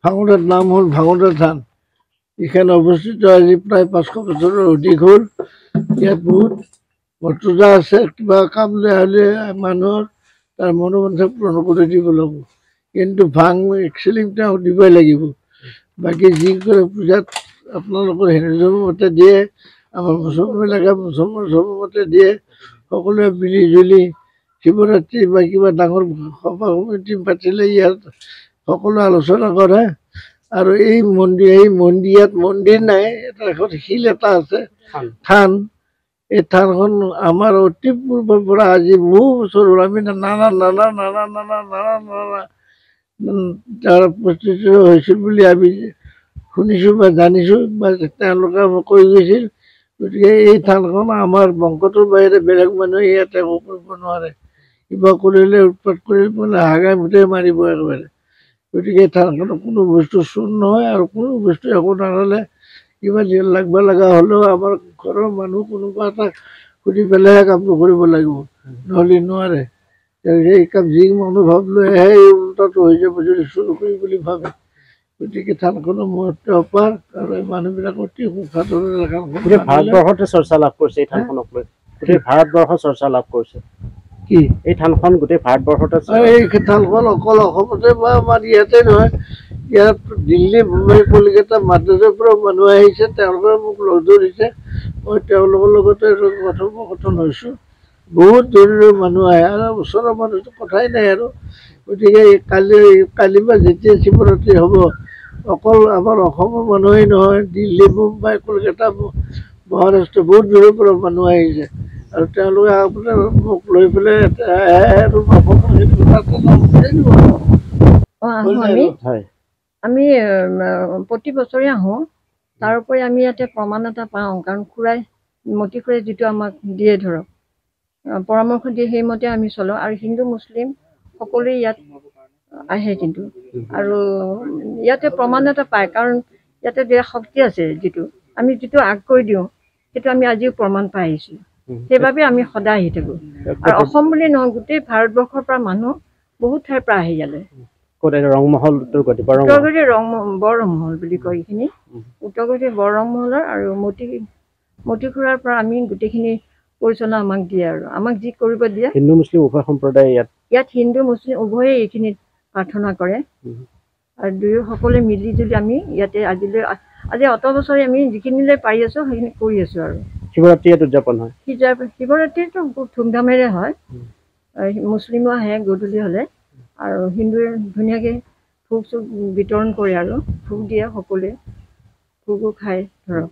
ভাঙোতাৰ নাম হ'ল ভাঙোতা থান। এইখানে অৱস্থিত আজি প্ৰায় 500 বছৰৰ অধিক হ'ল। ইয়াত বহুত মৰ্যাদা আছে। কিবা কাম হ'লে মানুহৰ তাৰ মনোবাঞ্ছা পূৰণ কৰি দিব লাগিব। কিন্তু ভাং একচুৱেলি তেওঁ দিবই লাগিব। বাকী যি কৰে পূজাত আপোনালোকৰ হিন্দু ধৰ্ম মতে দিয়ে, আমাৰ মুছলমানবিলাকে মুছলমান ধৰ্ম মতে দিয়ে। সকলোৱে মিলি জুলি শিৱৰাত্ৰি বা কিবা ডাঙৰ সভা সমিতি পাতিলে ইয়াত সকলোৱে আলোচনা কৰে। আৰু এই ইয়াত মন্দিৰ নাই, এটা এখন শিল এটা আছে থান। এই থানখন আমাৰ অতি পূৰ্বৰ পৰা আজি বহু বছৰ হ'ল আমি তাৰ প্ৰস্তুত হৈছিল বুলি আমি শুনিছোঁ বা জানিছোঁ বা তেওঁলোকে কৈ গৈছিল। গতিকে এই থানখন আমাৰ বংশটোৰ বাহিৰে বেলেগ মানুহে ইয়াত একো কৰিব নোৱাৰে। কিবা কৰিলে উৎপাত কৰি হাগাই মুঠে মাৰিব একেবাৰে। গতিকে থানখনত কোনো বস্তু চুৰ নহয় আৰু কোনো বস্তু একো নালালে কিবা লাগব লগা হ'লেও আমাৰ ঘৰৰ মানুহ কোনোবা এটাক সুধি পেলাইহে কামটো কৰিব লাগিব, নহ'লে নোৱাৰে। সেই কাম যি মনোভাৱ লৈ আহে এই উল্টাটো হৈ যাব যদি চুৰ কৰি বুলি ভাবে। গতিকে থানখনৰ মহত্ব অপাৰ আৰু এই মানুহবিলাক অতি সুখাদৰেৰে গোটেই ভাৰতবৰ্ষতে চৰ্চা লাভ কৰিছে এই থানখনক লৈ। গোটেই ভাৰতবৰ্ষ চৰ্চা লাভ কৰিছে। কি এই থানখন গোটেই ভাৰতবৰ্ষতে এই থানখন অকল অসমতে বা আমাৰ ইয়াতে নহয়, ইয়াত দিল্লী, মুম্বাই, কলিকতা, মাদ্ৰাছৰ পৰা মানুহ আহিছে। তেওঁলোকে মোক লগ ধৰিছে, মই তেওঁলোকৰ লগতে কথোপকথন হৈছোঁ। বহুত দূৰৰ মানুহ আহে আৰু ওচৰৰ মানুহটো কথাই নাই আৰু। গতিকে কালি বা যেতিয়া শিৱৰাত্ৰি হ'ব, অকল আমাৰ অসমৰ মানুহেই নহয়, দিল্লী, মুম্বাই, কলকাতা, মহাৰাষ্ট্ৰ বহুত দূৰৰ পৰা মানুহ আহিছে। আৰু তেওঁলোকে আপোনাৰ মোক লৈ পেলাই আমি প্ৰতি বছৰে আহোঁ। তাৰোপৰি আমি ইয়াতে প্ৰমাণ এটা পাওঁ, কাৰণ মতি খুৰাই যিটো আমাক দিয়ে ধৰক পৰামৰ্শ দিয়ে, সেইমতে আমি চলোঁ। আৰু হিন্দু মুছলিম সকলোৱে ইয়াত আহে কিন্তু। আৰু ইয়াতে প্ৰমাণ এটা পায়, কাৰণ ইয়াতে দিয়া শক্তি আছে। আমি যিটো আগ কৰি দিওঁ সেইটো আমি আজিও প্ৰমাণ পাই আহিছোঁ। সেইবাবে আমি সদায় আহি থাকোঁ। আৰু অসম বুলি নহয়, গোটেই ভাৰতবৰ্ষৰ পৰা মানুহ বহুত ঠাইৰ পৰা আহে ইয়ালৈ। ৰংমহল, উত্তৰ-গুৱাহাটী বৰ ৰংমহল বুলি কয় এইখিনি। উত্তৰ-গুৱাহাটী বৰ ৰংমহলৰ আৰু মতি খুৰাৰ পৰা আমি গোটেইখিনি পৰিচালনা আমাক দিয়ে। আৰু আমাক যি কৰিব দিয়ে, হিন্দু মুছলিম উভয় সম্প্ৰদায় ইয়াত হিন্দু মুছলিম উভয়ে এইখিনিত প্ৰাৰ্থনা কৰে। আৰু দুয়ো সকলোৱে মিলি জুলি আমি ইয়াতে আজি অত বছৰে আমি যিখিনিলৈ পাৰি আছোঁ সেইখিনি কৰি আছোঁ। আৰু শিৱৰাত্ৰি ইয়াত উদযাপন হয়। শিৱৰাত্ৰিটো খুব ধুমধামেৰে হয়। মুছলিমো আহে গধূলি হ'লে, আৰু হিন্দুৱে ধুনীয়াকৈ ভোগ চোগ বিতৰণ কৰে আৰু ভোগ দিয়ে সকলোৱে, ভোগো খায় ধৰক।